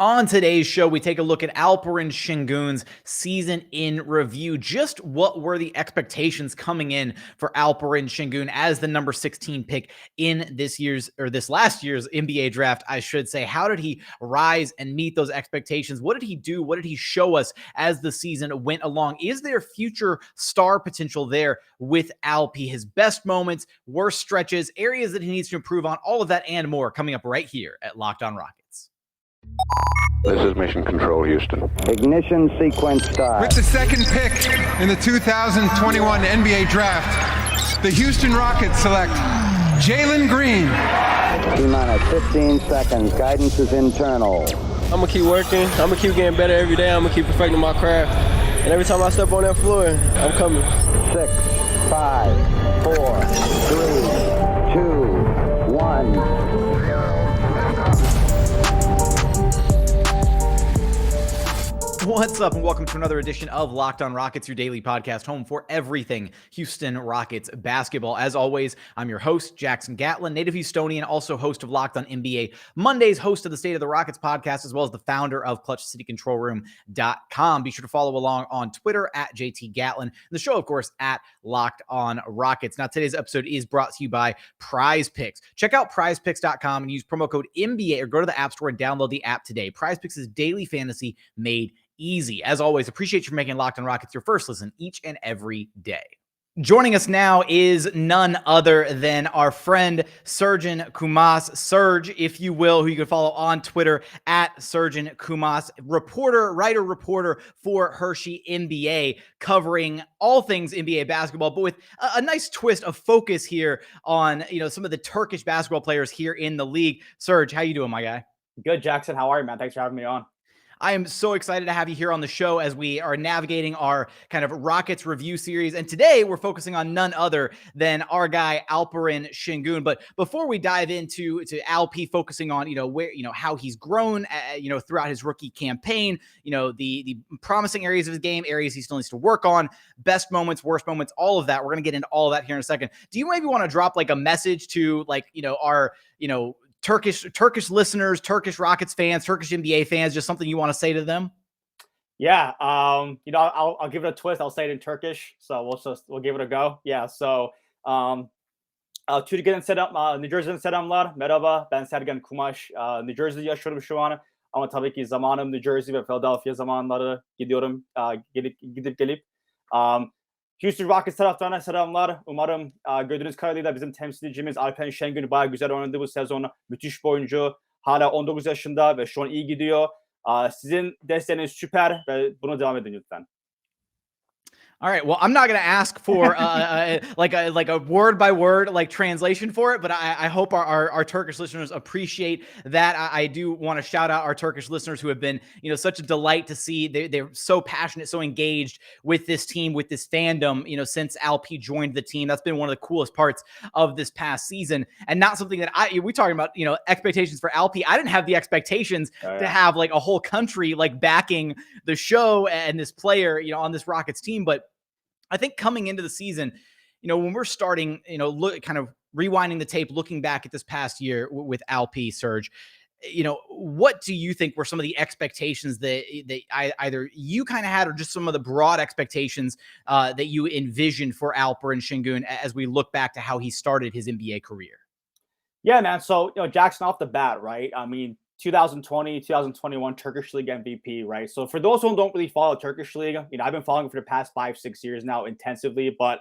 On today's show, we take a look at Alperen Sengun's season in review. Just what were the expectations coming in for Alperen Sengun as the number 16 pick in this last year's NBA draft, I should say? How did he rise and meet those expectations? What did he do? What did he show us as the season went along? Is there future star potential there with Alp? His best moments, worst stretches, areas that he needs to improve on, all of that and more coming up right here at Locked On Rockets. This is Mission Control, Houston. Ignition sequence start. With the second pick in the 2021 NBA Draft, the Houston Rockets select Jalen Green. T-minus 15 seconds. Guidance is internal. I'm going to keep working. I'm going to keep getting better every day. I'm going to keep perfecting my craft. And every time I step on that floor, I'm coming. 6, 5, 4, 3, 2, 1. What's up, and welcome to another edition of Locked On Rockets, your daily podcast home for everything Houston Rockets basketball. As always, I'm your host, Jackson Gatlin, native Houstonian, also host of Locked On NBA Mondays, host of the State of the Rockets podcast, as well as the founder of ClutchCityControlRoom.com. Be sure to follow along on Twitter at JT Gatlin, and the show, of course, at Locked On Rockets. Now, today's episode is brought to you by Prize Picks. Check out PrizePicks.com and use promo code NBA, or go to the App Store and download the app today. Prize Picks is daily fantasy made easy. As always, appreciate you for making Locked On Rockets your first listen each and every day. Joining us now is none other than our friend Sergen Kumas, Serge, if you will, who you can follow on Twitter at Sergen Kumas, writer-reporter for Hersey NBA, covering all things NBA basketball, but with a nice twist of focus here on, some of the Turkish basketball players here in the league. Serge, how you doing, my guy? Good, Jackson. How are you, man? Thanks for having me on. I am so excited to have you here on the show as we are navigating our kind of Rockets review series. And today we're focusing on none other than our guy, Alperen Sengun. But before we dive into Alp, focusing on, where, how he's grown, throughout his rookie campaign, the promising areas of his game, areas he still needs to work on, best moments, worst moments, all of that. We're going to get into all of that here in a second. Do you maybe want to drop like a message to our, Turkish listeners, Turkish Rockets fans, Turkish NBA fans, just something you want to say to them? Yeah. I'll give it a twist. I'll say it in Turkish. So we'll give it a go. Yeah. So, Türkiye'den selam, New Jersey'den selamlar. Merhaba, ben Sergen Kumas. New Jersey'de yaşıyorum şu an. Ama tabii ki zamanım New Jersey ve Philadelphia zamanları gidiyorum, gidip gelip. Houston Rockets taraftarına selamlar. Umarım gördüğünüz kadarıyla bizim temsilcimiz Alperen Sengun bayağı güzel oynadı bu sezon. Müthiş bir oyuncu. Hala 19 yaşında ve şu an iyi gidiyor. Sizin desteğiniz süper ve buna devam edin lütfen. All right. Well, I'm not going to ask for like a word by word translation for it, but I hope our Turkish listeners appreciate that. I do want to shout out our Turkish listeners who have been such a delight to see. They're so passionate, so engaged with this team, with this fandom. Since Alp joined the team, that's been one of the coolest parts of this past season, and not something that we talking about. Expectations for Alp. I didn't have the expectations to have like a whole country backing the show and this player on this Rockets team, but I think coming into the season, when we're starting, kind of rewinding the tape, looking back at this past year with Alp, Serge, what do you think were some of the expectations that either you kind of had, or just some of the broad expectations that you envisioned for Alperen Sengun as we look back to how he started his NBA career? Yeah, man. So, Jackson, off the bat, right? I mean, 2020, 2021 Turkish League MVP, right? So for those who don't really follow Turkish League, I've been following for the past 5-6 years now intensively, but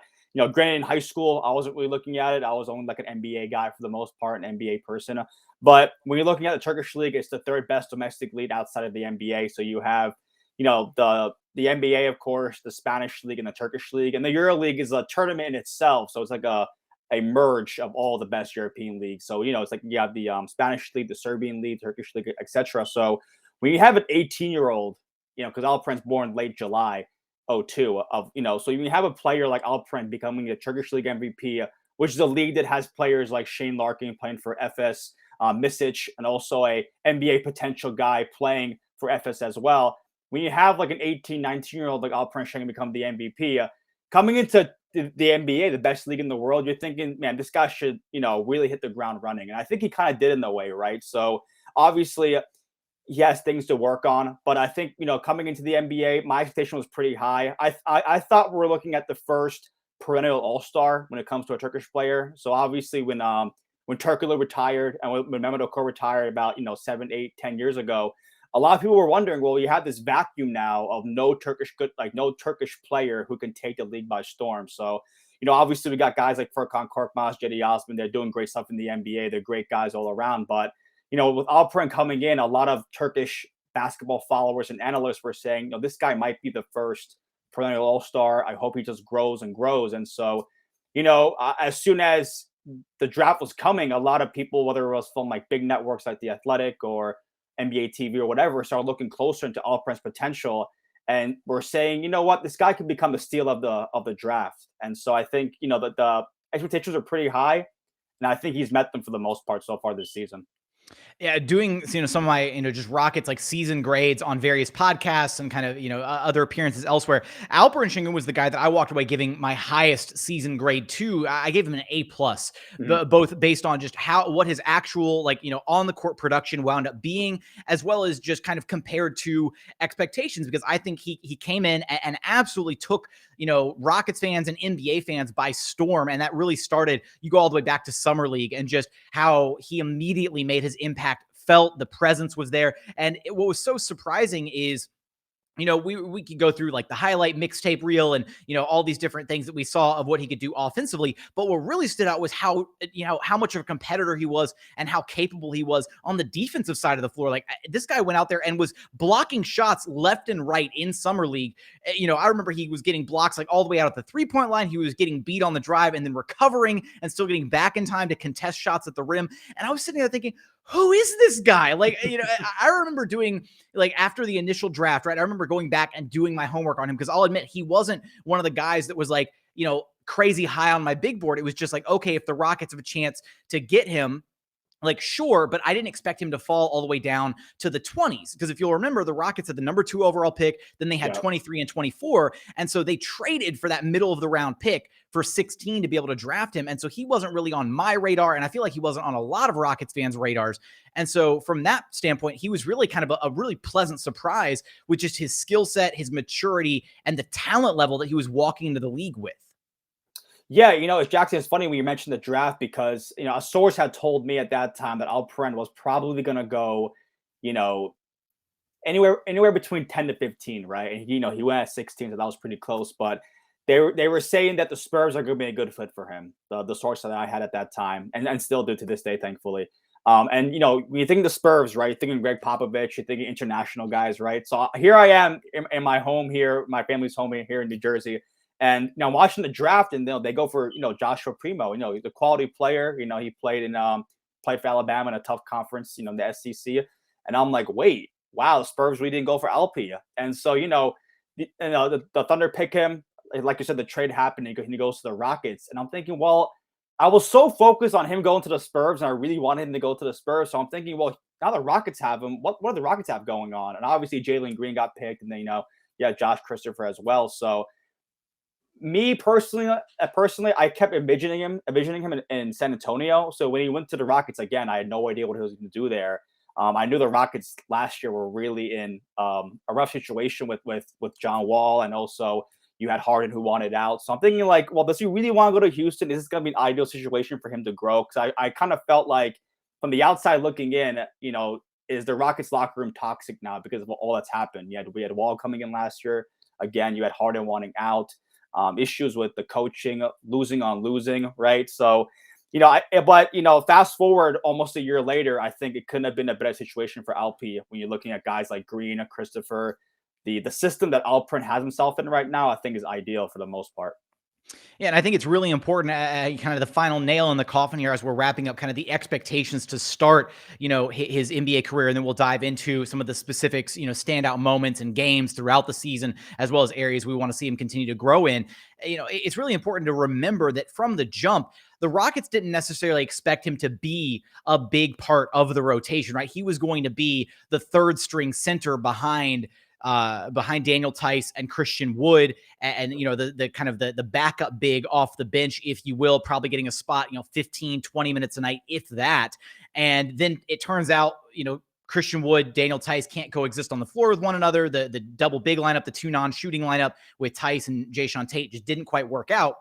granted in high school, I wasn't really looking at it. I was only like an NBA guy for the most part, an NBA person. But when you're looking at the Turkish League, it's the third best domestic league outside of the NBA. So you have, the NBA, of course, the Spanish League and the Turkish League, and the Euro League is a tournament in itself. So it's like a merge of all the best European leagues. So, it's like you have the Spanish league, the Serbian league, Turkish league, etc. So when you have an 18-year-old, because Alperen's born late July 2002, so when you have a player like Alperen becoming a Turkish league MVP, which is a league that has players like Shane Larkin playing for FS, Misic, and also a NBA potential guy playing for FS as well. When you have like an 18, 19-year-old like Alperen Sengun become the MVP, coming into the NBA, the best league in the world, you're thinking, man, this guy should, really hit the ground running. And I think he kind of did in the way, right? So obviously he has things to work on. But I think, coming into the NBA, my expectation was pretty high. I thought we were looking at the first perennial all-star when it comes to a Turkish player. So obviously when Turkoglu retired and when Mehmet Okur retired about 7, 8, 10 years ago, a lot of people were wondering, well, you have this vacuum now of no Turkish player who can take the league by storm. So obviously we got guys like Furkan Korkmaz, Jae'Sean. They're doing great stuff in the NBA. They're great guys all around. But with Alperen coming in, a lot of Turkish basketball followers and analysts were saying, this guy might be the first perennial all-star. I hope he just grows and grows. And so, as soon as the draft was coming, a lot of people, whether it was from like big networks like The Athletic or NBA TV or whatever, started looking closer into Alperen's potential. And we're saying, you know what, this guy could become the steal of the draft. And so I think, that the expectations are pretty high. And I think he's met them for the most part so far this season. Yeah, doing some of my just Rockets like season grades on various podcasts and kind of other appearances elsewhere. Alperen Sengun was the guy that I walked away giving my highest season grade to. I gave him an A+, both based on just what his actual on the court production wound up being, as well as just kind of compared to expectations, because I think he came in and absolutely took Rockets fans and NBA fans by storm. And that really started, you go all the way back to Summer League and just how he immediately made his impact felt. The presence was there. And what was so surprising is, we could go through like the highlight mixtape reel and, all these different things that we saw of what he could do offensively. But what really stood out was how much of a competitor he was and how capable he was on the defensive side of the floor. Like, this guy went out there and was blocking shots left and right in Summer League. I remember he was getting blocks like all the way out at the 3-point line. He was getting beat on the drive and then recovering and still getting back in time to contest shots at the rim. And I was sitting there thinking, who is this guy? Like, I remember doing like after the initial draft, right? I remember going back and doing my homework on him, because I'll admit he wasn't one of the guys that was like, crazy high on my big board. It was just like, okay, if the Rockets have a chance to get him, like, sure, but I didn't expect him to fall all the way down to the 20s. Because if you'll remember, the Rockets had the number 2 overall pick, then they had 23 and 24. And so they traded for that middle of the round pick for 16 to be able to draft him. And so he wasn't really on my radar. And I feel like he wasn't on a lot of Rockets fans' radars. And so from that standpoint, he was really kind of a really pleasant surprise with just his skill set, his maturity, and the talent level that he was walking into the league with. Yeah, it's Jackson. It's funny when you mentioned the draft, because a source had told me at that time that Alperen was probably going to go, anywhere between 10 to 15, right? And he went at 16, so that was pretty close. But they were saying that the Spurs are going to be a good fit for him. The source that I had at that time, and still do to this day, thankfully. And when you think of the Spurs, right? You're thinking Greg Popovich, you're thinking international guys, right? So here I am in my home here, my family's home here in New Jersey. And watching the draft, and they go for Joshua Primo, the quality player. He played for Alabama in a tough conference, the SEC. And I'm like, wait, wow, the Spurs really didn't go for LP. And so the Thunder pick him. Like you said, the trade happened, and he goes to the Rockets. And I'm thinking, well, I was so focused on him going to the Spurs, and I really wanted him to go to the Spurs. So I'm thinking, well, now the Rockets have him. What do the Rockets have going on? And obviously Jalen Green got picked, and then Josh Christopher as well. So me personally, I kept envisioning him in San Antonio. So when he went to the Rockets again, I had no idea what he was going to do there. I knew the Rockets last year were really in a rough situation with John Wall, and also you had Harden who wanted out. So I'm thinking like, well, does he really want to go to Houston? Is this going to be an ideal situation for him to grow? Because I kind of felt like from the outside looking in, is the Rockets locker room toxic now because of all that's happened? We had Wall coming in last year. Again, you had Harden wanting out. Issues with the coaching, losing, right? So, fast forward almost a year later, I think it couldn't have been a better situation for LP when you're looking at guys like Green, Christopher. The system that Alperen has himself in right now, I think, is ideal for the most part. Yeah, and I think it's really important, kind of the final nail in the coffin here as we're wrapping up kind of the expectations to start, his NBA career. And then we'll dive into some of the specifics, standout moments and games throughout the season, as well as areas we want to see him continue to grow in. It's really important to remember that from the jump, the Rockets didn't necessarily expect him to be a big part of the rotation, right? He was going to be the third string center behind Daniel Tice and Christian Wood, and the kind of the backup big off the bench, if you will, probably getting a spot 15-20 minutes a night, if that. And then it turns out Christian Wood, Daniel Theis can't coexist on the floor with one another. The double big lineup, the two non-shooting lineup with Theis and Jae'Sean Tate just didn't quite work out.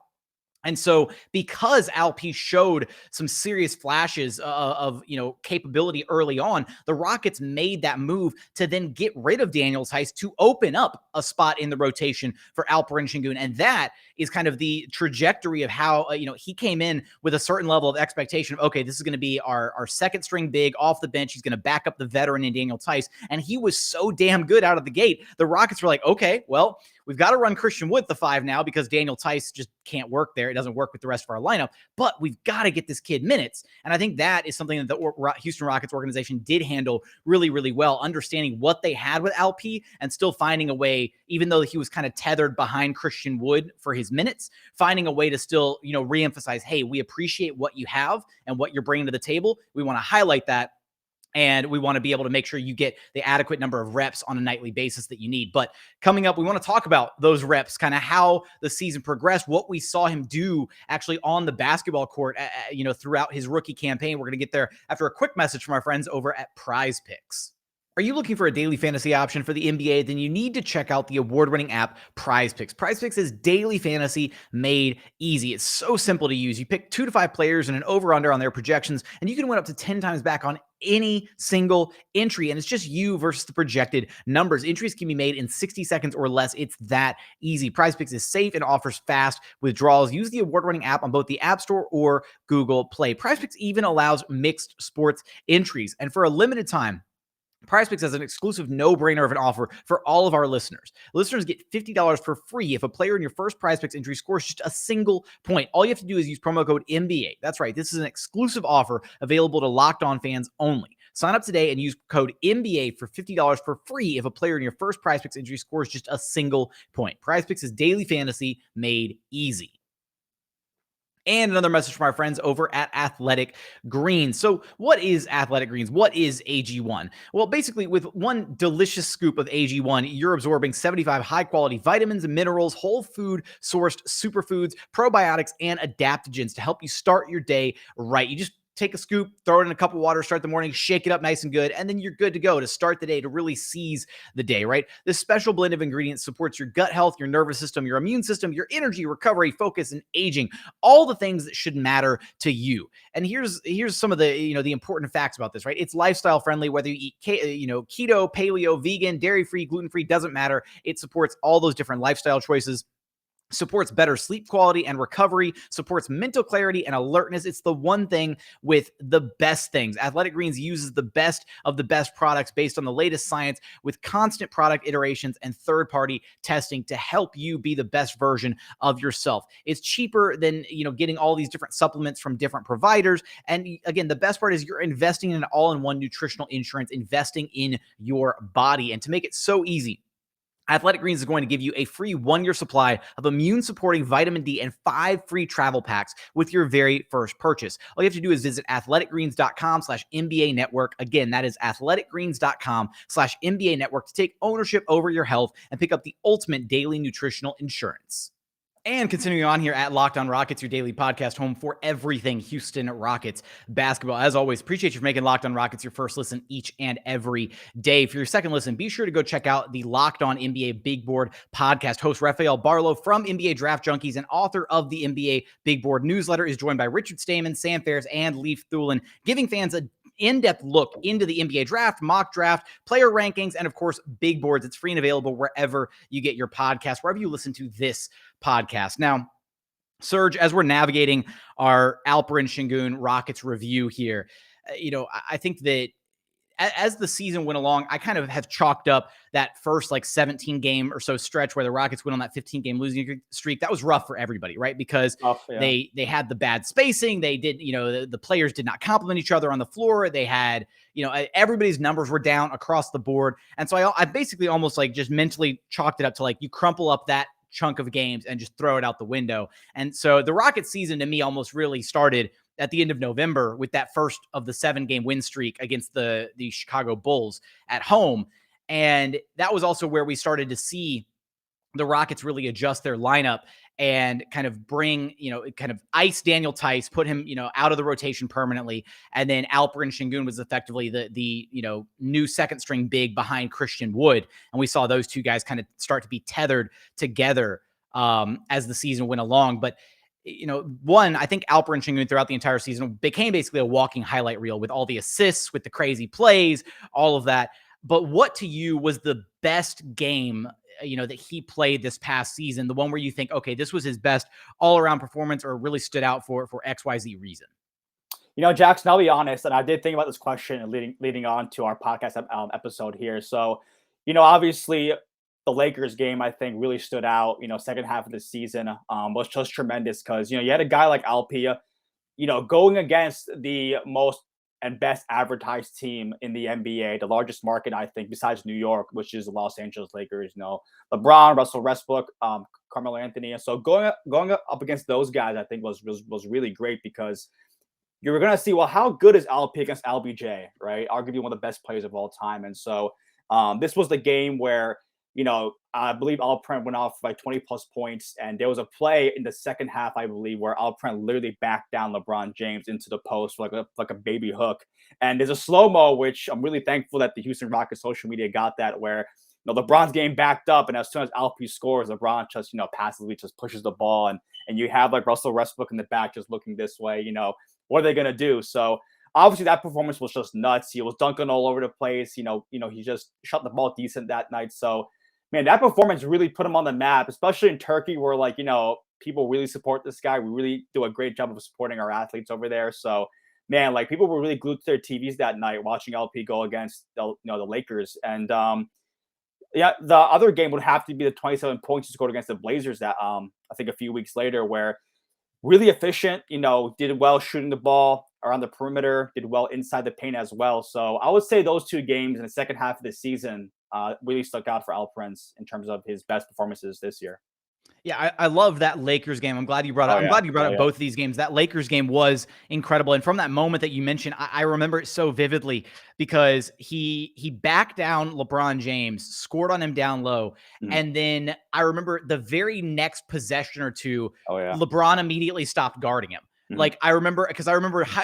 And so because Alp showed some serious flashes of capability early on, the Rockets made that move to then get rid of Daniel Theis to open up a spot in the rotation for Alperen Sengun. And that is kind of the trajectory of how, he came in with a certain level of expectation of, okay, this is going to be our second string big off the bench. He's going to back up the veteran in Daniel Theis. And he was so damn good out of the gate. The Rockets were like, okay, well, we've got to run Christian Wood the 5 now because Daniel Theis just can't work there. It doesn't work with the rest of our lineup, but we've got to get this kid minutes. And I think that is something that the Houston Rockets organization did handle really, really well, understanding what they had with Alp and still finding a way, even though he was kind of tethered behind Christian Wood for his minutes, finding a way to still, reemphasize, hey, we appreciate what you have and what you're bringing to the table. We want to highlight that. And we want to be able to make sure you get the adequate number of reps on a nightly basis that you need. But coming up, we want to talk about those reps, kind of how the season progressed, what we saw him do actually on the basketball court, throughout his rookie campaign. We're going to get there after a quick message from our friends over at Prize Picks. Are you looking for a daily fantasy option for the NBA? Then you need to check out the award-winning app Prize Picks. Prize Picks is daily fantasy made easy. It's so simple to use. You pick 2 to 5 players and an over-under on their projections, and you can win up to 10 times back on any single entry. And it's just you versus the projected numbers. Entries can be made in 60 seconds or less. It's that easy. Prize Picks is safe and offers fast withdrawals. Use the award-winning app on both the App Store or Google Play. Prize Picks even allows mixed sports entries. And for a limited time, Prize Picks has an exclusive no-brainer of an offer for all of our listeners. Listeners get $50 for free if a player in your first Prize Picks entry scores just a single point. All you have to do is use promo code NBA. That's right. This is an exclusive offer available to Locked On fans only. Sign up today and use code NBA for $50 for free if a player in your first Prize Picks entry scores just a single point. Prize Picks is daily fantasy made easy. And another message from our friends over at Athletic Greens. So what is Athletic Greens? What is AG1? Well, basically, with one delicious scoop of AG1, you're absorbing 75 high-quality vitamins and minerals, whole food sourced superfoods, probiotics, and adaptogens to help you start your day right. You just take a scoop, throw it in a cup of water, start the morning, shake it up nice and good, and then you're good to go to start the day, to really seize the day, right? This special blend of ingredients supports your gut health, your nervous system, your immune system, your energy, recovery, focus, and aging, all the things that should matter to you. And here's some of the, the important facts about this, right? It's lifestyle friendly, whether you eat, keto, paleo, vegan, dairy-free, gluten-free, doesn't matter. It supports all those different lifestyle choices. Supports better sleep quality and recovery, supports mental clarity and alertness. It's the one thing with the best things. Athletic Greens uses the best of the best products based on the latest science with constant product iterations and third-party testing to help you be the best version of yourself. It's cheaper than, getting all these different supplements from different providers. And again, the best part is you're investing in an all-in-one nutritional insurance, investing in your body. And to make it so easy, Athletic Greens is going to give you a free 1-year supply of immune-supporting vitamin D and 5 free travel packs with your very first purchase. All you have to do is visit athleticgreens.com/NBA network. Again, that is athleticgreens.com/NBA network to take ownership over your health and pick up the ultimate daily nutritional insurance. And continuing on here at Locked On Rockets, your daily podcast home for everything Houston Rockets basketball. As always, appreciate you for making Locked On Rockets your first listen each and every day. For your second listen, be sure to go check out the Locked On NBA Big Board podcast. Host Rafael Barlow from NBA Draft Junkies and author of the NBA Big Board newsletter is joined by Richard Stamen, Sam Ferris, and Leif Thulin, giving fans a in-depth look into the NBA draft, mock draft, player rankings, and of course, big boards. It's free and available wherever you get your podcast, wherever you listen to this podcast. Now, Serge, as we're navigating our Alperen Sengun Rockets review here, I think that as the season went along, I kind of have chalked up that first 17 game or so stretch where the Rockets went on that 15 game losing streak. That was rough for everybody, right? Because they had the bad spacing. They did, the players did not complement each other on the floor. They had, everybody's numbers were down across the board. And so I basically almost just mentally chalked it up to you crumple up that chunk of games and just throw it out the window. And so the Rockets season to me almost really started at the end of November with that first of the 7-game win streak against the Chicago Bulls at home. And that was also where we started to see the Rockets really adjust their lineup and kind of bring, kind of ice Daniel Tice, put him, out of the rotation permanently. And then Alperen Sengun was effectively the new second string big behind Christian Wood. And we saw those two guys kind of start to be tethered together as the season went along. But, I think Alperen Sengun throughout the entire season became basically a walking highlight reel with all the assists, with the crazy plays, all of that. But what to you was the best game that he played this past season, the one where you think, okay, this was his best all-around performance or really stood out for XYZ reason? Jackson, I'll be honest, and I did think about this question leading on to our podcast episode here. So, obviously the Lakers game, I think, really stood out, second half of the season was just tremendous because, you had a guy like Alpia, going against the most and best advertised team in the NBA, the largest market, I think, besides New York, which is the Los Angeles Lakers. LeBron, Russell Westbrook, Carmelo Anthony. And so going up against those guys, I think was really great because you were going to see, well, how good is LP against LBJ, right? Arguably one of the best players of all time. And so this was the game where, I believe Alperen went off by 20 plus points. And there was a play in the second half, I believe, where Alperen literally backed down LeBron James into the post like a baby hook. And there's a slow-mo, which I'm really thankful that the Houston Rockets social media got that, where LeBron's getting backed up. And as soon as Alp scores, LeBron just, passively just pushes the ball. And you have like Russell Westbrook in the back just looking this way. What are they going to do? So obviously that performance was just nuts. He was dunking all over the place. He just shot the ball decent that night. So, man, that performance really put him on the map, especially in Turkey where, people really support this guy. We really do a great job of supporting our athletes over there. So, man, people were really glued to their TVs that night watching LP go against the Lakers. And, the other game would have to be the 27 points he scored against the Blazers that I think a few weeks later, where really efficient, did well shooting the ball around the perimeter, did well inside the paint as well. So I would say those two games in the second half of the season really stuck out for Alperen in terms of his best performances this year. Yeah, I love that Lakers game. I'm glad you brought up. Glad you brought up both of these games. That Lakers game was incredible, and from that moment that you mentioned, I remember it so vividly because he backed down LeBron James, scored on him down low, and then I remember the very next possession or two, LeBron immediately stopped guarding him. Like I remember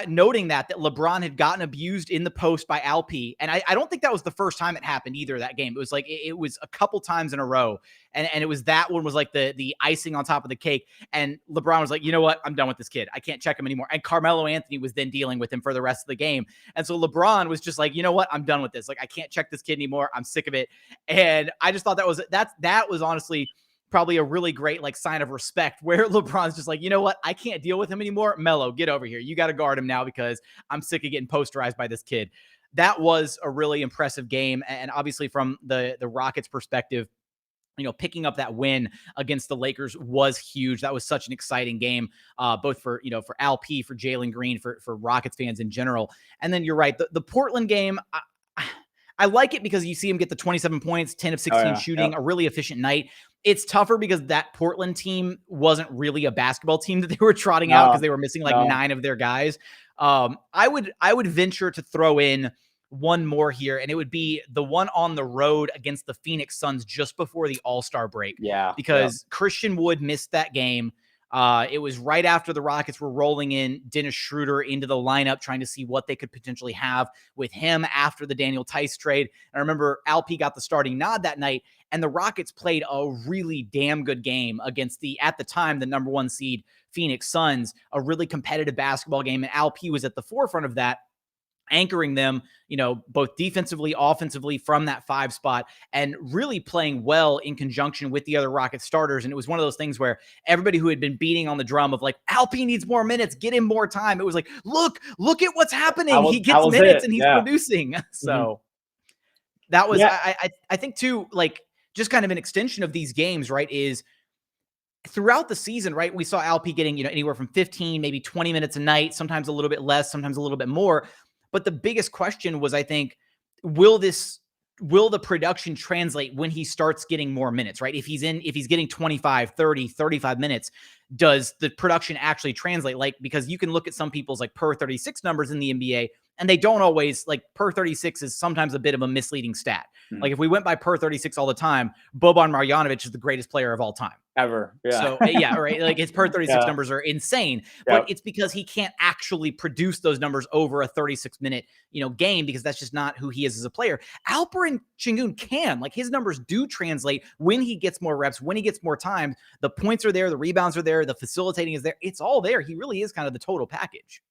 noting that LeBron had gotten abused in the post by Alp. And I don't think that was the first time it happened either that game. It was like, it was a couple times in a row. And it was that one was like the icing on top of the cake. And LeBron was like, you know what? I'm done with this kid. I can't check him anymore. And Carmelo Anthony was then dealing with him for the rest of the game. And so LeBron was just like, you know what? I'm done with this. Like, I can't check this kid anymore. I'm sick of it. And I just thought that was honestly probably a really great sign of respect where LeBron's just like, you know what? I can't deal with him anymore. Melo, get over here. You got to guard him now because I'm sick of getting posterized by this kid. That was a really impressive game. And obviously from the Rockets perspective, picking up that win against the Lakers was huge. That was such an exciting game, both for Alp, for Jalen Green, for Rockets fans in general. And then you're right. The Portland game, I like it because you see him get the 27 points, 10 of 16 shooting, a really efficient night. It's tougher because that Portland team wasn't really a basketball team that they were trotting out because they were missing 9 of their guys. I would venture to throw in one more here, and it would be the one on the road against the Phoenix Suns just before the All-Star break. Because Christian Wood missed that game. It was right after the Rockets were rolling in Dennis Schroeder into the lineup, trying to see what they could potentially have with him after the Daniel Tice trade. And I remember Alp got the starting nod that night, and the Rockets played a really damn good game against at the time, the number 1 seed Phoenix Suns, a really competitive basketball game. And Alp was at the forefront of that, anchoring them, both defensively, offensively from that 5 spot and really playing well in conjunction with the other Rocket starters. And it was one of those things where everybody who had been beating on the drum of Alp needs more minutes, get him more time. It was like, look at what's happening. He gets minutes and he's producing. So that was, I think too, just kind of an extension of these games, right, is throughout the season, right, we saw Alp getting, anywhere from 15, maybe 20 minutes a night, sometimes a little bit less, sometimes a little bit more. But the biggest question was, I think, will the production translate when he starts getting more minutes, right? If he's getting 25, 30, 35 minutes, does the production actually translate? Because you can look at some people's per 36 numbers in the NBA And they don't always, like, per 36 is sometimes a bit of a misleading stat. Like, if we went by per 36 all the time, Boban Marjanovic is the greatest player of all time. Ever. Yeah. So, yeah, right. Like, his per 36 numbers are insane, but it's because he can't actually produce those numbers over a 36-minute, game, because that's just not who he is as a player. Alperen Sengun can. Like, his numbers do translate when he gets more reps, when he gets more time. The points are there, the rebounds are there, the facilitating is there. It's all there. He really is kind of the total package.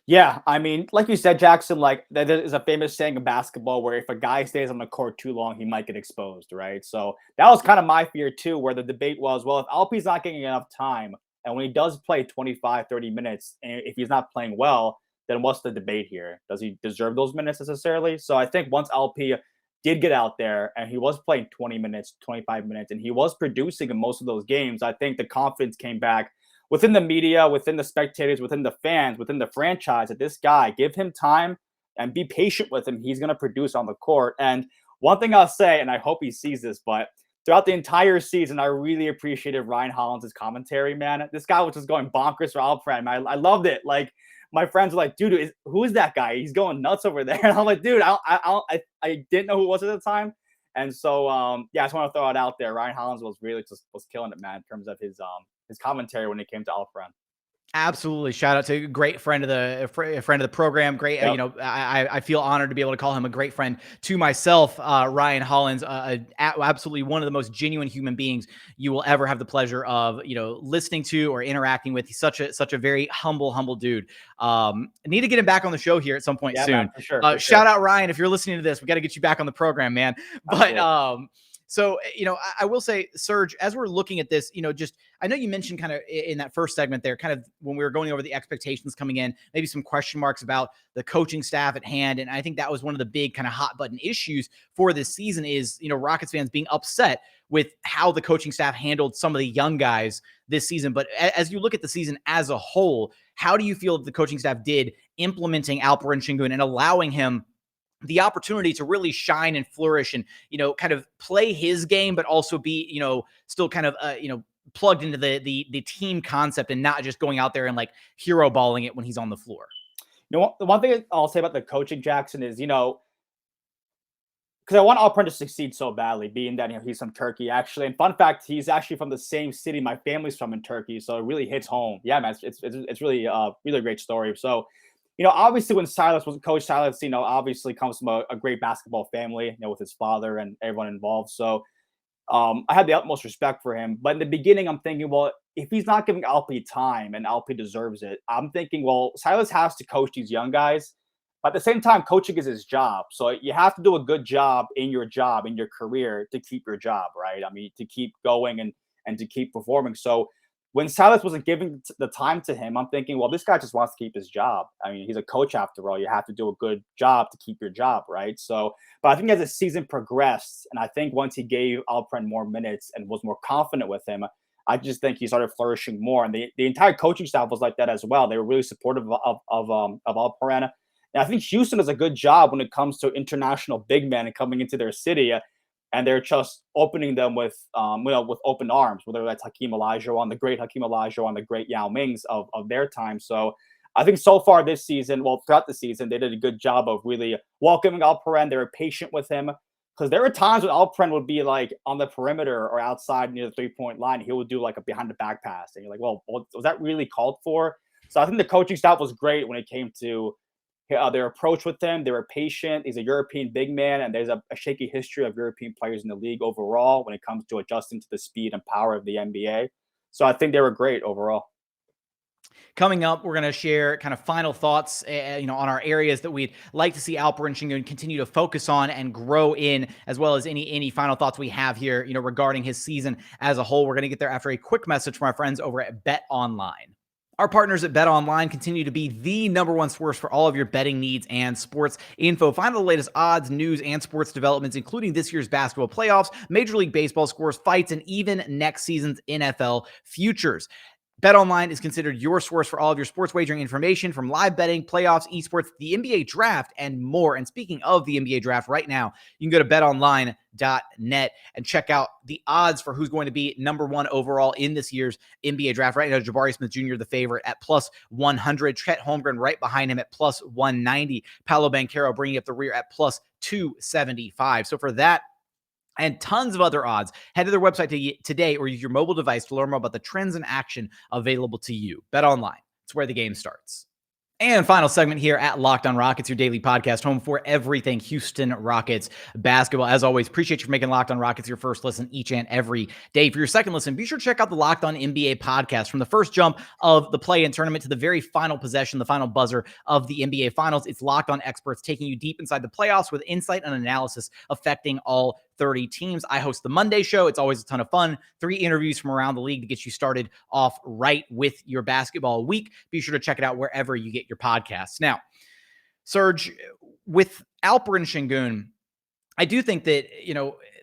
Yeah, I mean, like you said, Jackson, like there is a famous saying in basketball where if a guy stays on the court too long, he might get exposed, right? So that was kind of my fear too, where the debate was, well, if Alpe's not getting enough time, and when he does play 25, 30 minutes, and if he's not playing well, then what's the debate here? Does he deserve those minutes necessarily? So I think once Alpe did get out there and he was playing 20 minutes, 25 minutes, and he was producing in most of those games, I think the confidence came back within the media, within the spectators, within the fans, within the franchise, that this guy, give him time and be patient with him. He's going to produce on the court. And one thing I'll say, and I hope he sees this, but throughout the entire season, I really appreciated Ryan Hollins' commentary, man. This guy was just going bonkers for Alperen. I loved it. Like, my friends were like, dude, who is that guy? He's going nuts over there. And I'm like, dude, I didn't know who it was at the time. And so, I just want to throw it out there. Ryan Hollins was really was killing it, man, in terms of his commentary when it came to Alperen. Absolutely. Shout out to a great friend of the program. Great. Yep. I feel honored to be able to call him a great friend to myself. Ryan Hollins, absolutely one of the most genuine human beings you will ever have the pleasure of, listening to or interacting with. He's such a very humble dude. I need to get him back on the show here at some point soon. Man, for sure. Shout out Ryan. If you're listening to this, we got to get you back on the program, man. But, so, I will say, Serge, as we're looking at this, I know you mentioned kind of in that first segment there, kind of when we were going over the expectations coming in, maybe some question marks about the coaching staff at hand. And I think that was one of the big kind of hot button issues for this season is, Rockets fans being upset with how the coaching staff handled some of the young guys this season. But as you look at the season as a whole, how do you feel that the coaching staff did implementing Alperen Sengun and allowing him the opportunity to really shine and flourish and, kind of play his game, but also be, still kind of, plugged into the team concept and not just going out there and like hero balling it when he's on the floor? The one thing I'll say about the coaching, Jackson, is, because I want Alperen to succeed so badly, being that, he's from Turkey, actually. And fun fact, he's actually from the same city my family's from in Turkey. So it really hits home. Yeah, man, it's really, really a great story. So, obviously when Coach Silas, obviously comes from a great basketball family, with his father and everyone involved. So I had the utmost respect for him. But in the beginning, I'm thinking, well, if he's not giving Alpe time and Alpe deserves it, I'm thinking, well, Silas has to coach these young guys. But at the same time, coaching is his job. So you have to do a good job, in your career, to keep your job, right? I mean, to keep going and to keep performing. So when Silas wasn't giving the time to him, I'm thinking, well, this guy just wants to keep his job. I mean, he's a coach after all. You have to do a good job to keep your job, right? So, but I think as the season progressed, and I think once he gave Alperen more minutes and was more confident with him, I just think he started flourishing more. And the entire coaching staff was like that as well. They were really supportive of Alperen. And I think Houston does a good job when it comes to international big men and coming into their city. And they're just opening them with open arms, whether that's Hakeem Olajuwon, the great Hakeem Olajuwon, the great Yao Mings of their time. So I think so far this season, throughout the season, they did a good job of really welcoming Alperen. They were patient with him, because there were times when Alperen would be like on the perimeter or outside near the 3-point line. He would do like a behind the back pass. And you're like, well, was that really called for? So I think the coaching staff was great when it came to their approach with him. They were patient. He's a European big man, and there's a shaky history of European players in the league overall when it comes to adjusting to the speed and power of the NBA. So I think they were great overall. Coming up, we're going to share kind of final thoughts, on our areas that we'd like to see Alperen Sengun continue to focus on and grow in, as well as any final thoughts we have here, regarding his season as a whole. We're going to get there after a quick message from our friends over at BetOnline. Our partners at BetOnline continue to be the #1 source for all of your betting needs and sports info. Find the latest odds, news, and sports developments, including this year's basketball playoffs, Major League Baseball scores, fights, and even next season's NFL futures. BetOnline is considered your source for all of your sports wagering information, from live betting, playoffs, esports, the NBA draft, and more. And speaking of the NBA draft, right now, you can go to betonline.ag. BetOnline.net and check out the odds for who's going to be number one overall in this year's NBA draft. Right now, Jabari Smith Jr., the favorite, at plus 100. Chet Holmgren right behind him at plus 190. Paolo Banchero bringing up the rear at plus 275. So for that and tons of other odds, head to their website today or use your mobile device to learn more about the trends and action available to you. BetOnline, it's where the game starts. And final segment here at Locked On Rockets, your daily podcast home for everything Houston Rockets basketball. As always, appreciate you for making Locked On Rockets your first listen each and every day. For your second listen, be sure to check out the Locked On NBA podcast. From the first jump of the play-in tournament to the very final possession, the final buzzer of the NBA Finals, it's Locked On experts taking you deep inside the playoffs with insight and analysis affecting all 30 teams. I host the Monday show. It's always a ton of fun. 3 interviews from around the league to get you started off right with your basketball week. Be sure to check it out wherever you get your podcasts. Now, Serge, with Alperen Sengun, I do think that,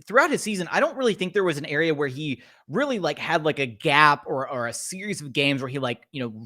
throughout his season, I don't really think there was an area where he really had a gap or a series of games where he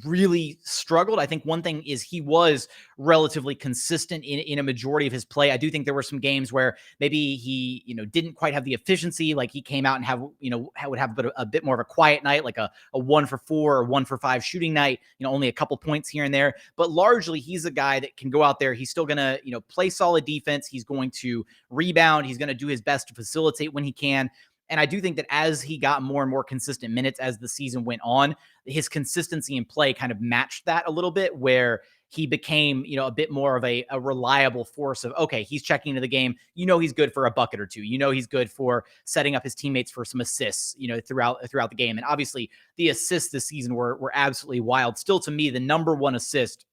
really struggled. I think one thing is he was relatively consistent in a majority of his play. I do think there were some games where maybe he, didn't quite have the efficiency. Like he came out and would have a bit more of a quiet night, like a 1 for 4 or 1 for 5 shooting night, only a couple points here and there. But largely he's a guy that can go out there. He's still going to, play solid defense. He's going to rebound. He's going to do his best to facilitate when he can. And I do think that as he got more and more consistent minutes as the season went on, his consistency in play kind of matched that a little bit, where he became, a bit more of a reliable force of, okay, he's checking into the game. He's good for a bucket or two. He's good for setting up his teammates for some assists, throughout the game. And obviously the assists this season were absolutely wild. Still, to me, the number one assist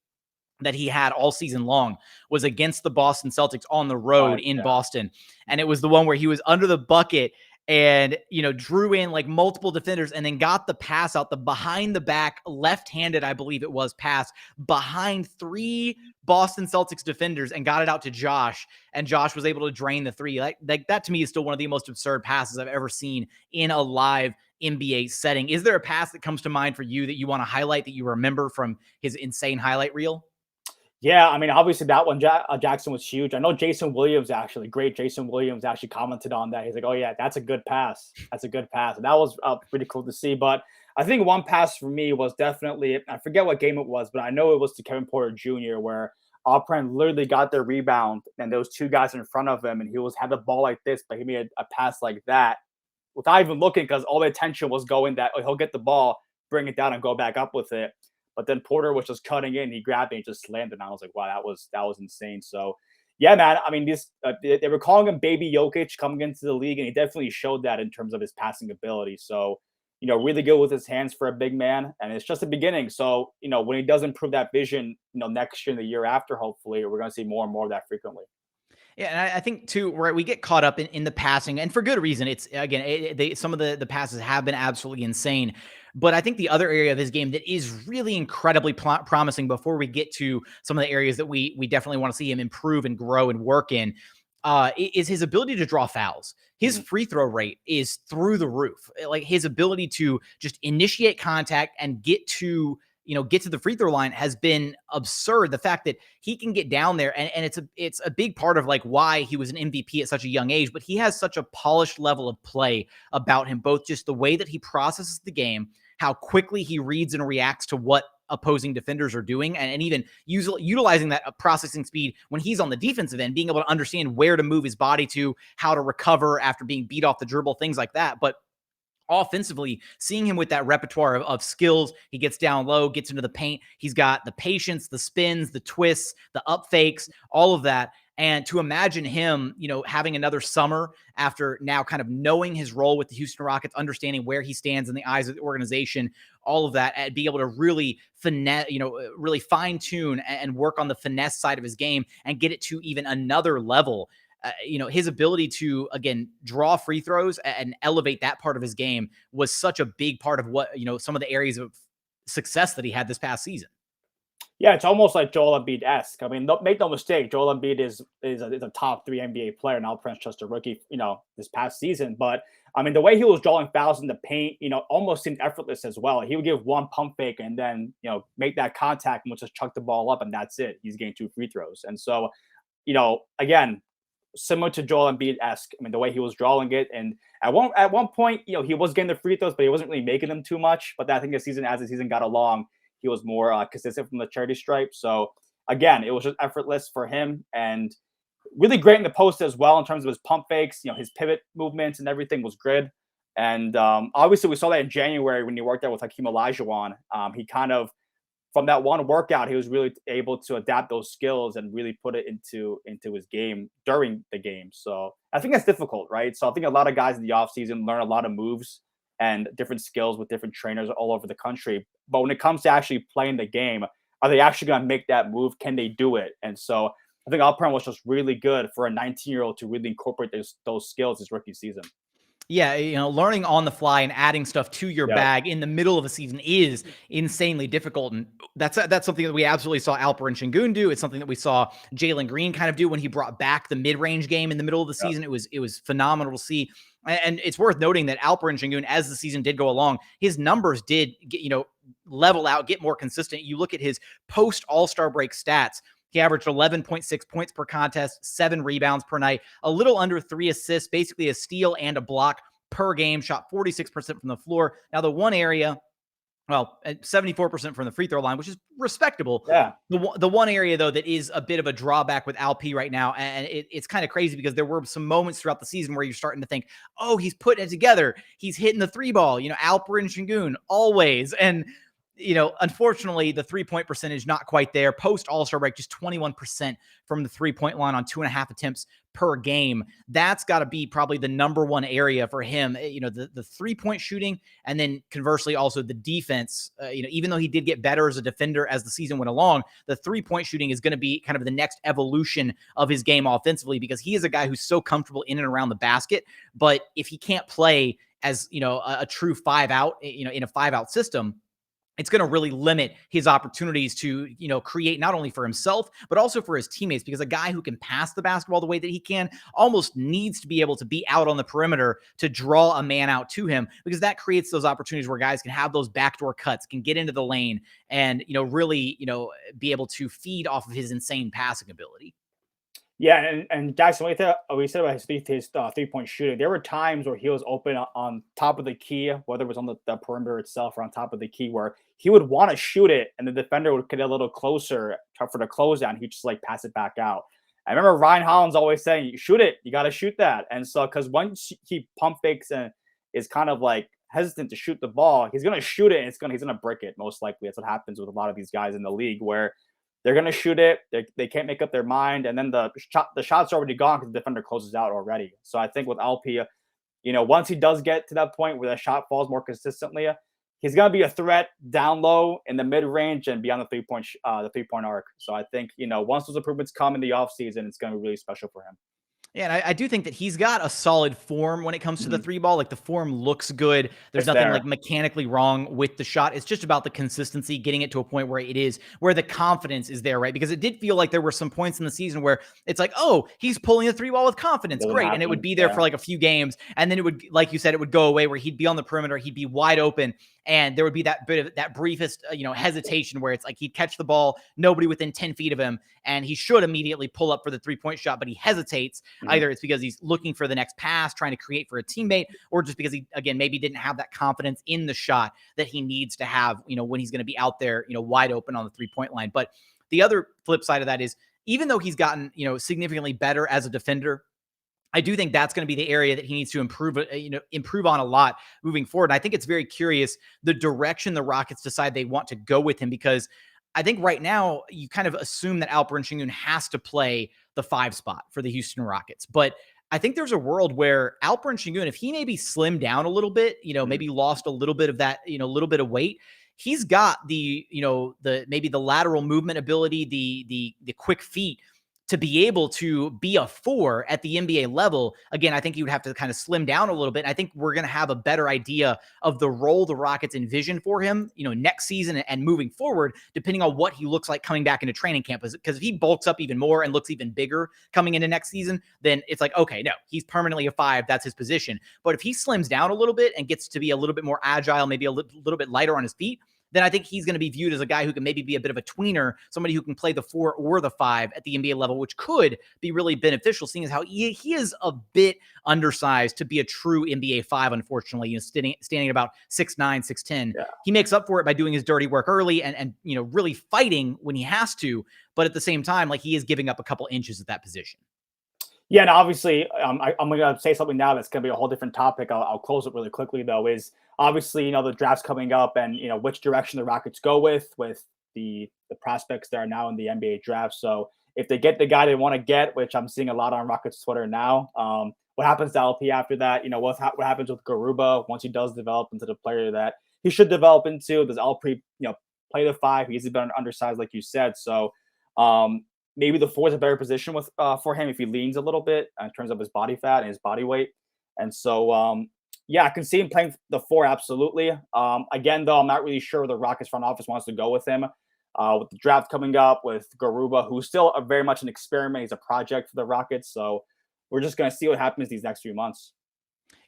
that he had all season long was against the Boston Celtics on the road in Boston. And it was the one where he was under the bucket and, drew in multiple defenders and then got the pass out, the behind the back left-handed, I believe it was, pass behind 3 Boston Celtics defenders and got it out to Josh. And Josh was able to drain the 3. Like that to me is still one of the most absurd passes I've ever seen in a live NBA setting. Is there a pass that comes to mind for you that you want to highlight, that you remember from his insane highlight reel? Yeah, I mean, obviously that one, Jackson was huge. I know Jason Williams actually commented on that. He's like, oh, yeah, that's a good pass. That's a good pass. And that was pretty cool to see. But I think one pass for me was definitely, I forget what game it was, but I know it was to Kevin Porter Jr., where Alperen literally got the rebound and there was 2 guys in front of him and he had the ball like this, but he made a pass like that without even looking, because all the attention was going that he'll get the ball, bring it down and go back up with it. But then Porter was just cutting in. He grabbed it and just slammed it. And I was like, wow, that was insane. So, yeah, man. I mean, they were calling him Baby Jokic coming into the league, and he definitely showed that in terms of his passing ability. So, really good with his hands for a big man. And it's just the beginning. So, when he does improve that vision, next year and the year after, hopefully, we're going to see more and more of that frequently. Yeah, and I think too, right, we get caught up in the passing, and for good reason. It's again, some of the passes have been absolutely insane, but I think the other area of his game that is really incredibly promising, before we get to some of the areas that we definitely want to see him improve and grow and work in, is his ability to draw fouls. His free throw rate is through the roof. Like his ability to just initiate contact and get to the free throw line has been absurd. The fact that he can get down there, and it's a big part of why he was an MVP at such a young age, but he has such a polished level of play about him, both just the way that he processes the game, how quickly he reads and reacts to what opposing defenders are doing, and even utilizing that processing speed when he's on the defensive end, being able to understand where to move his body to, how to recover after being beat off the dribble, things like that. But offensively, seeing him with that repertoire of skills, he gets down low, gets into the paint. He's got the patience, the spins, the twists, the up fakes, all of that. And to imagine him, having another summer after now kind of knowing his role with the Houston Rockets, understanding where he stands in the eyes of the organization, all of that, and be able to really really fine tune and work on the finesse side of his game and get it to even another level. His ability to, again, draw free throws and elevate that part of his game was such a big part of what, some of the areas of success that he had this past season. Yeah, it's almost like Joel Embiid-esque. I mean, make no mistake, Joel Embiid is a top 3 NBA player, and Alperen's just a rookie, this past season. But, I mean, the way he was drawing fouls in the paint, almost seemed effortless as well. He would give one pump fake and then, make that contact and would just chuck the ball up, and that's it. He's getting 2 free throws. And so, again, similar to Joel Embiid-esque. I mean, the way he was drawing it, and at one point, he was getting the free throws, but he wasn't really making them too much. But I think as the season got along, he was more consistent from the charity stripe. So again, it was just effortless for him, and really great in the post as well in terms of his pump fakes. His pivot movements and everything was good. And obviously, we saw that in January when he worked out with Hakeem Olajuwon. He kind of, from that one workout, he was really able to adapt those skills and really put it into his game during the game. So I think that's difficult, right? So I think a lot of guys in the offseason learn a lot of moves and different skills with different trainers all over the country. But when it comes to actually playing the game, are they actually going to make that move? Can they do it? And so I think Alperen was just really good for a 19-year-old to really incorporate those skills his rookie season. Yeah, learning on the fly and adding stuff to your bag in the middle of a season is insanely difficult. And that's something that we absolutely saw Alperen Sengun do. It's something that we saw Jalen Green kind of do when he brought back the mid-range game in the middle of the season. It was phenomenal to see. And it's worth noting that Alperen Sengun, as the season did go along, his numbers did get, level out, get more consistent. You look at his post All-Star break stats. He averaged 11.6 points per contest, 7 rebounds per night, a little under 3 assists, basically a steal and a block per game, shot 46% from the floor. Now, the one area, 74% from the free throw line, which is respectable. Yeah. The one area, though, that is a bit of a drawback with Alp right now, and it's kind of crazy because there were some moments throughout the season where you're starting to think, oh, he's putting it together. He's hitting the three ball, Alperen Sengun, always. And unfortunately, the 3-point percentage not quite there. Post All-Star break, just 21% from the 3-point line on 2.5 attempts per game. That's got to be probably the number one area for him. The 3-point shooting, and then conversely also the defense. Even though he did get better as a defender as the season went along, the 3-point shooting is going to be kind of the next evolution of his game offensively, because he is a guy who's so comfortable in and around the basket. But if he can't play as a true 5-out, in a 5-out system, it's going to really limit his opportunities to, create not only for himself, but also for his teammates, because a guy who can pass the basketball the way that he can almost needs to be able to be out on the perimeter to draw a man out to him, because that creates those opportunities where guys can have those backdoor cuts, can get into the lane and, really, be able to feed off of his insane passing ability. Yeah, and Jackson, we said about his 3-point shooting. There were times where he was open on top of the key, whether it was on the perimeter itself or on top of the key, where he would want to shoot it, and the defender would get a little closer for the closeout. He'd just pass it back out. I remember Ryan Hollins always saying, "You shoot it, you got to shoot that." And so, because once he pump fakes and is kind of hesitant to shoot the ball, he's gonna shoot it, and he's gonna brick it. Most likely, that's what happens with a lot of these guys in the league, where they're going to shoot it. They can't make up their mind. And then the shot's already gone because the defender closes out already. So I think with Alp, once he does get to that point where the shot falls more consistently, he's going to be a threat down low in the mid-range and beyond the 3-point arc. So I think, once those improvements come in the offseason, it's going to be really special for him. Yeah, and I do think that he's got a solid form when it comes to the three ball. The form looks good. There's nothing mechanically wrong with the shot. It's just about the consistency, getting it to a point where the confidence is there, right? Because it did feel like there were some points in the season where it's oh, he's pulling the three ball with confidence. Great. And it would be there for a few games. And then it would, like you said, it would go away where he'd be on the perimeter. He'd be wide open. And there would be that bit of that briefest, hesitation where it's he'd catch the ball, nobody within 10 feet of him, and he should immediately pull up for the 3-point shot, but he hesitates. Either it's because he's looking for the next pass, trying to create for a teammate, or just because he, again, maybe didn't have that confidence in the shot that he needs to have, when he's going to be out there, wide open on the 3-point line. But the other flip side of that is, even though he's gotten, significantly better as a defender, I do think that's going to be the area that he needs to improve on a lot moving forward. And I think it's very curious the direction the Rockets decide they want to go with him, because I think right now you kind of assume that Alperen Sengun has to play the 5 spot for the Houston Rockets. But I think there's a world where Alperen Sengun, if he maybe slimmed down a little bit, maybe lost a little bit of that, little bit of weight, he's got the maybe the lateral movement ability, the quick feet to be able to be a 4 at the NBA level. Again, I think you would have to kind of slim down a little bit. I think we're going to have a better idea of the role the Rockets envision for him, next season and moving forward, depending on what he looks like coming back into training camp. Because if he bulks up even more and looks even bigger coming into next season, then it's okay, no, he's permanently a 5. That's his position. But if he slims down a little bit and gets to be a little bit more agile, maybe a little bit lighter on his feet, then I think he's going to be viewed as a guy who can maybe be a bit of a tweener, somebody who can play the 4 or the 5 at the NBA level, which could be really beneficial, seeing as how he is a bit undersized to be a true NBA 5, unfortunately, standing at about 6'9", 6'10". Yeah. He makes up for it by doing his dirty work early and really fighting when he has to, but at the same time, like, he is giving up a couple inches at that position. Yeah, and obviously, I'm going to say something now that's going to be a whole different topic. I'll close it really quickly, though, is obviously, the draft's coming up and, which direction the Rockets go with the prospects that are now in the NBA draft. So if they get the guy they want to get, which I'm seeing a lot on Rockets Twitter now, what happens to LP after that? What happens with Garuba once he does develop into the player that he should develop into? Does LP, play the 5? He's been undersized, like you said. So, maybe the 4 is a better position for him if he leans a little bit in terms of his body fat and his body weight. And so, I can see him playing the 4 absolutely. Again, though, I'm not really sure where the Rockets front office wants to go with him. With the draft coming up, with Garuba, who's still very much an experiment. He's a project for the Rockets. So we're just going to see what happens these next few months.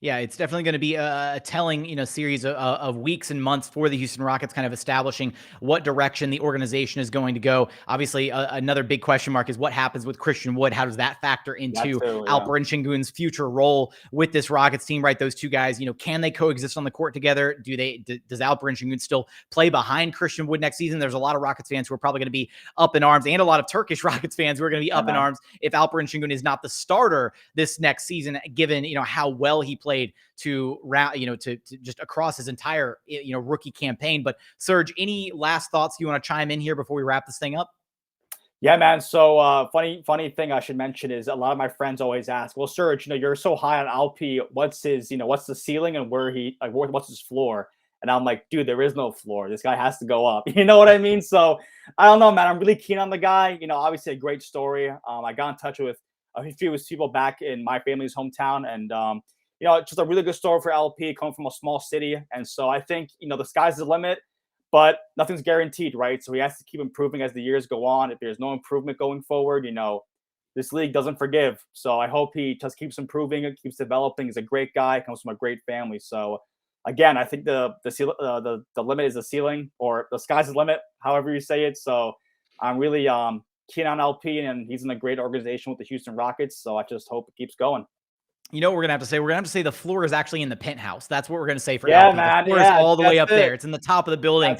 Yeah, it's definitely going to be a telling, series of weeks and months for the Houston Rockets, kind of establishing what direction the organization is going to go. Obviously, another big question mark is what happens with Christian Wood. How does that factor into Alperen Sengun's future role with this Rockets team? Right, those two guys, can they coexist on the court together? Does Alperen Sengun still play behind Christian Wood next season? There's a lot of Rockets fans who are probably going to be up in arms, and a lot of Turkish Rockets fans who are going to be up in arms if Alperen Sengun is not the starter this next season, given how well he played to just across his entire rookie campaign. But Serge, any last thoughts you want to chime in here before we wrap this thing up? Yeah, man. So funny thing I should mention is a lot of my friends always ask, well, Serge, you're so high on LP. What's his, what's the ceiling and what's his floor? And I'm like, dude, there is no floor. This guy has to go up. You know what I mean? So I don't know, man. I'm really keen on the guy. Obviously a great story. I got in touch with a few people back in my family's hometown, and just a really good story for LP, coming from a small city. And so I think, the sky's the limit, but nothing's guaranteed, right? So he has to keep improving as the years go on. If there's no improvement going forward, this league doesn't forgive. So I hope he just keeps improving and keeps developing. He's a great guy, comes from a great family. So again, I think the limit is the ceiling, or the sky's the limit, however you say it. So I'm really keen on LP, and he's in a great organization with the Houston Rockets. So I just hope it keeps going. You know what we're going to have to say? We're going to have to say the floor is actually in the penthouse. That's what we're going to say for LP. Man. The floor is all the way up there. It's in the top of the building.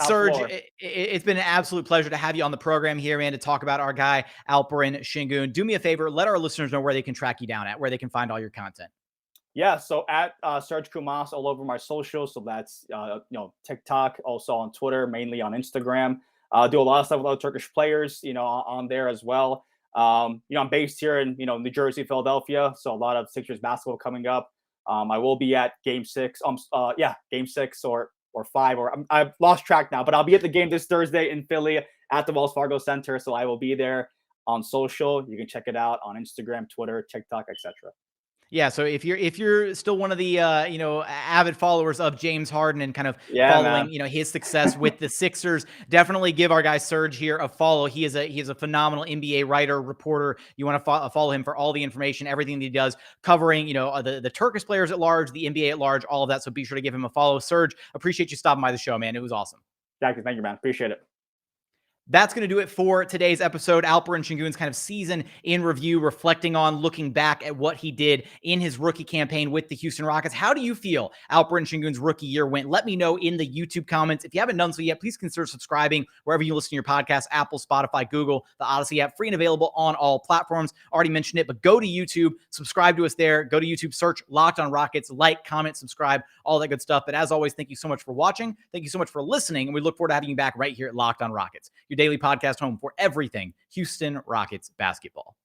Serge, it's been an absolute pleasure to have you on the program here, man, to talk about our guy, Alperen Sengun. Do me a favor. Let our listeners know where they can track you down at, where they can find all your content. Yeah, so at Sergen Kumas all over my socials. So that's TikTok, also on Twitter, mainly on Instagram. Do a lot of stuff with other Turkish players, on there as well. I'm based here in New Jersey, Philadelphia, so a lot of Sixers basketball coming up. I will be at Game 6. Game 6 or 5, or I've lost track now, but I'll be at the game this Thursday in Philly at the Wells Fargo Center. So I will be there on social. You can check it out on Instagram, Twitter, TikTok, etc. Yeah, so if you're still one of the avid followers of James Harden and kind of following his success with the Sixers, definitely give our guy Serge here a follow. He is a phenomenal NBA writer, reporter. You want to follow him for all the information, everything that he does, covering the Turkish players at large, the NBA at large, all of that. So be sure to give him a follow. Serge, appreciate you stopping by the show, man. It was awesome. Thank you, man. Appreciate it. That's going to do it for today's episode. Alperen Sengun's kind of season in review, reflecting on, looking back at what he did in his rookie campaign with the Houston Rockets. How do you feel Alperen Sengun's rookie year went? Let me know in the YouTube comments. If you haven't done so yet, please consider subscribing wherever you listen to your podcast, Apple, Spotify, Google, the Odyssey app, free and available on all platforms. Already mentioned it, but go to YouTube, subscribe to us there. Go to YouTube, search Locked on Rockets, like, comment, subscribe, all that good stuff. But as always, thank you so much for watching. Thank you so much for listening. And we look forward to having you back right here at Locked on Rockets, your daily podcast home for everything Houston Rockets basketball.